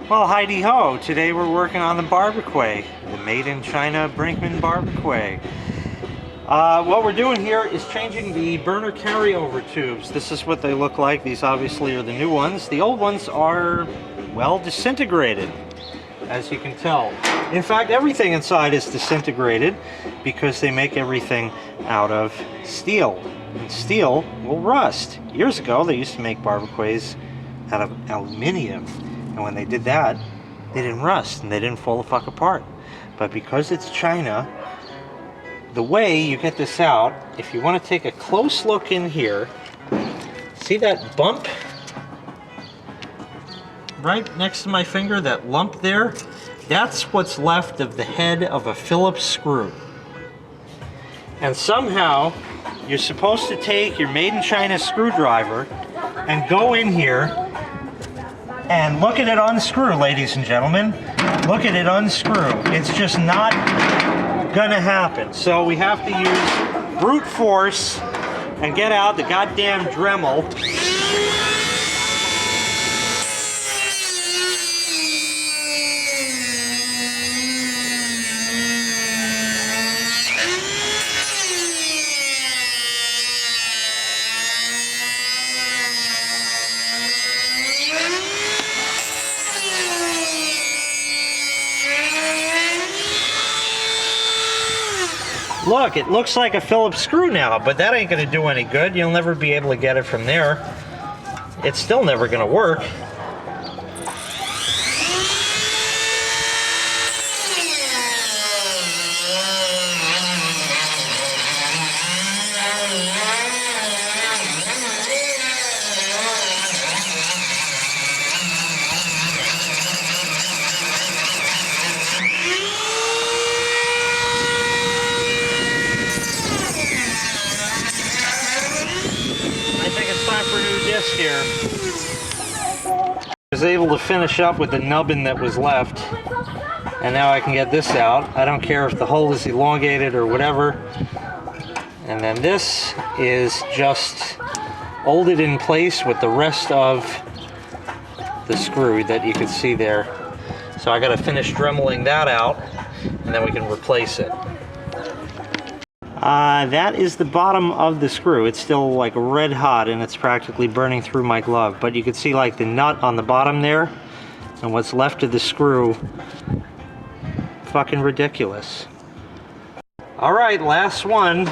Well, Heidi ho! Today we're working on the barbecue, the made in China Brinkmann barbecue. What we're doing here is changing the burner carryover tubes. This is what they look like. These obviously are the new ones. The old ones are, well, disintegrated, as you can tell. In fact, everything inside is disintegrated because they make everything out of steel. And steel will rust. Years ago, they used to make barbecues out of aluminum. And when they did that, they didn't rust and they didn't fall the fuck apart. But because it's China, the way you get this out, if you want to take a close look in here, see that bump right next to my finger, that lump there? That's what's left of the head of a Phillips screw. And somehow, you're supposed to take your made in China screwdriver and go in here and look at it unscrew, ladies and gentlemen. Look at it unscrew. It's just not gonna happen. So we have to use brute force and get out the goddamn Dremel. Look, it looks like a Phillips screw now, but that ain't gonna do any good. You'll never be able to get it from there. It's still never gonna work. Here. I was able to finish up with the nubbin that was left, and now I can get this out. I don't care if the hole is elongated or whatever. And then this is just molded in place with the rest of the screw that you can see there. So I got to finish dremeling that out, and then we can replace it. That is the bottom of the screw. It's still like red hot and it's practically burning through my glove. But you can see like the nut on the bottom there and what's left of the screw. Fucking ridiculous. Alright, last one.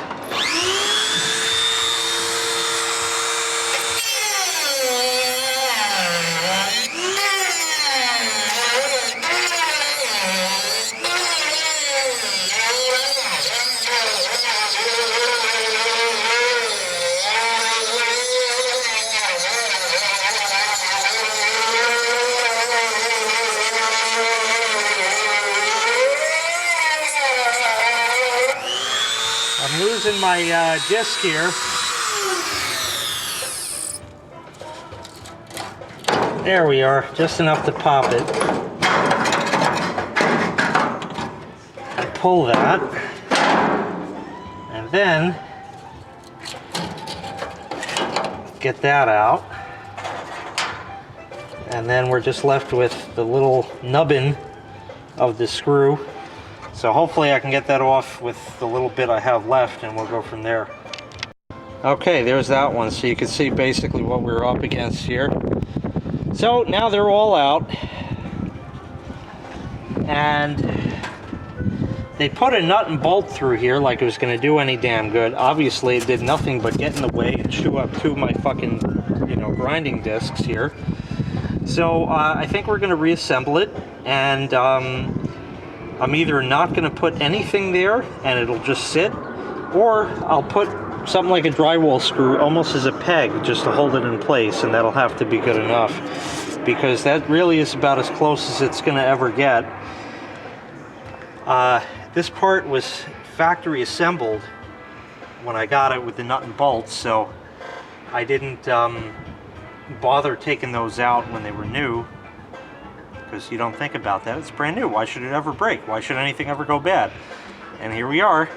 I'm losing my disc here. There we are, just enough to pop it. Pull that. And then get that out. And then we're just left with the little nubbin of the screw. So hopefully I can get that off with the little bit I have left and we'll go from there. Okay, there's that one. So you can see basically what we're up against here. So now they're all out. And they put a nut and bolt through here like it was going to do any damn good. Obviously it did nothing but get in the way and chew up two of my fucking, grinding discs here. So I think we're going to reassemble it, and I'm either not going to put anything there and it'll just sit, or I'll put something like a drywall screw almost as a peg just to hold it in place, and that'll have to be good enough because that really is about as close as it's going to ever get. This part was factory assembled when I got it with the nut and bolts, so I didn't bother taking those out when they were new, because you don't think about that. It's brand new. Why should it ever break? Why should anything ever go bad? And here we are.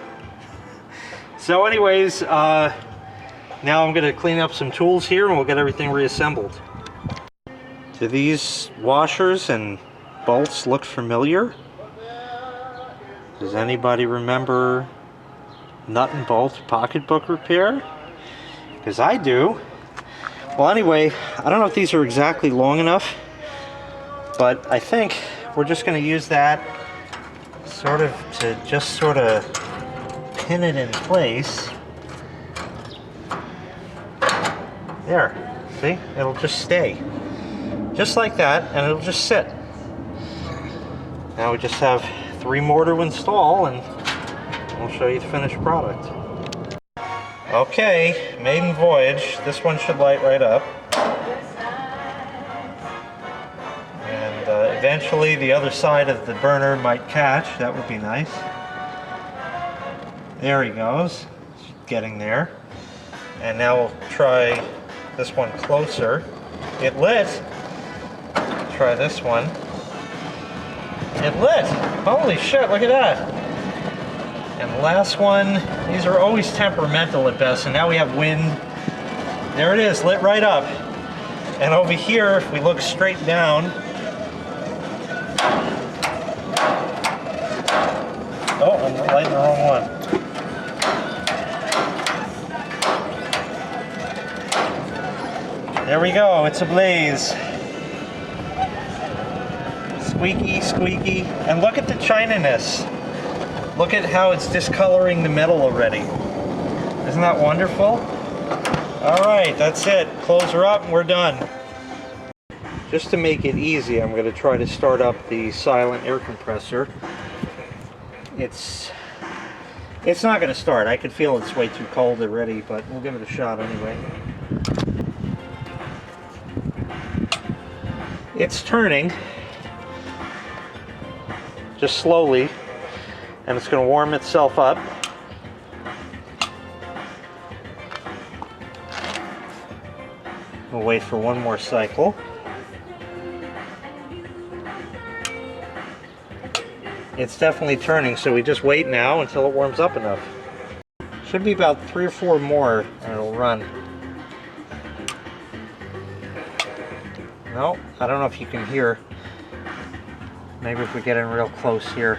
So anyways, now I'm going to clean up some tools here and we'll get everything reassembled. To these washers and bolts look familiar? Does anybody remember nut and bolt pocketbook repair? Because I do. Well, anyway, I don't know if these are exactly long enough, but I think we're just going to use that sort of to just sort of pin it in place. There, see? It'll just stay. Just like that, and it'll just sit. Now we just have 3 more to install, and we'll show you the finished product. Okay, maiden voyage. This one should light right up. And eventually the other side of the burner might catch. That would be nice. There he goes. Getting there. And now we'll try this one closer. It lit. Try this one. It lit. Holy shit, look at that. And the last one, these are always temperamental at best, and now we have wind. There it is, lit right up. And over here, if we look straight down, oh, I'm lighting the wrong one. There we go, it's ablaze. Squeaky, squeaky, and look at the China-ness. Look at how it's discoloring the metal already. Isn't that wonderful? All right, that's it. Close her up and we're done. Just to make it easy, I'm going to try to start up the silent air compressor. It's not going to start. I can feel it's way too cold already, but we'll give it a shot anyway. It's turning, just slowly, and it's going to warm itself up. We'll wait for one more cycle. It's definitely turning, so we just wait now until it warms up enough. Should be about 3 or 4 more and it'll run. No, I don't know if you can hear. Maybe if we get in real close here.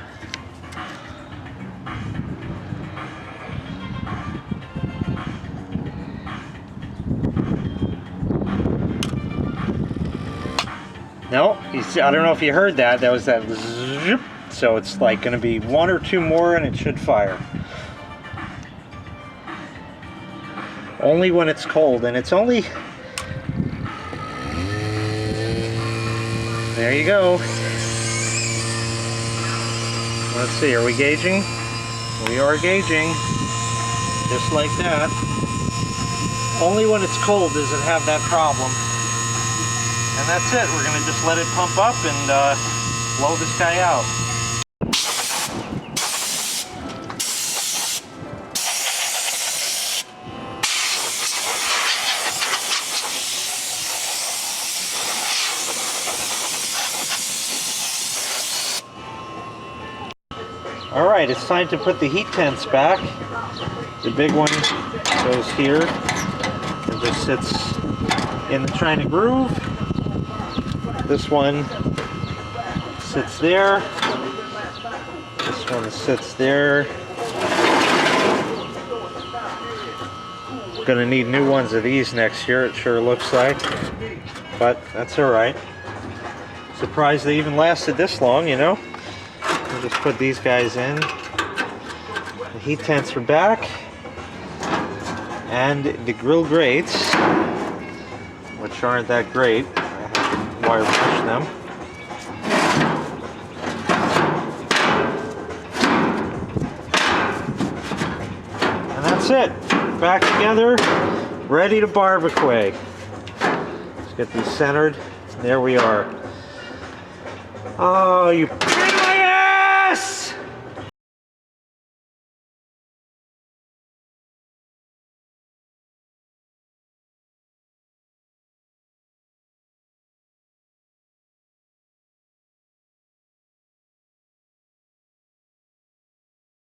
No, I don't know if you heard that. That was that zip. So it's like going to be 1 or 2 more and it should fire. Only when it's cold, and it's only... There you go. Let's see, are we gauging? We are gauging. Just like that. Only when it's cold does it have that problem. And that's it. We're going to just let it pump up and blow this guy out. Alright, it's time to put the heat tents back. The big one goes here and just sits in the China groove. This one sits there. This one sits there. Gonna need new ones of these next year, it sure looks like. But that's alright. Surprised they even lasted this long, you know? We'll just put these guys in. The heat tents are back. And the grill grates, which aren't that great. I have to wire brush them. And that's it. Back together, ready to barbecue. Let's get these centered. There we are. Oh, you pain in my ass!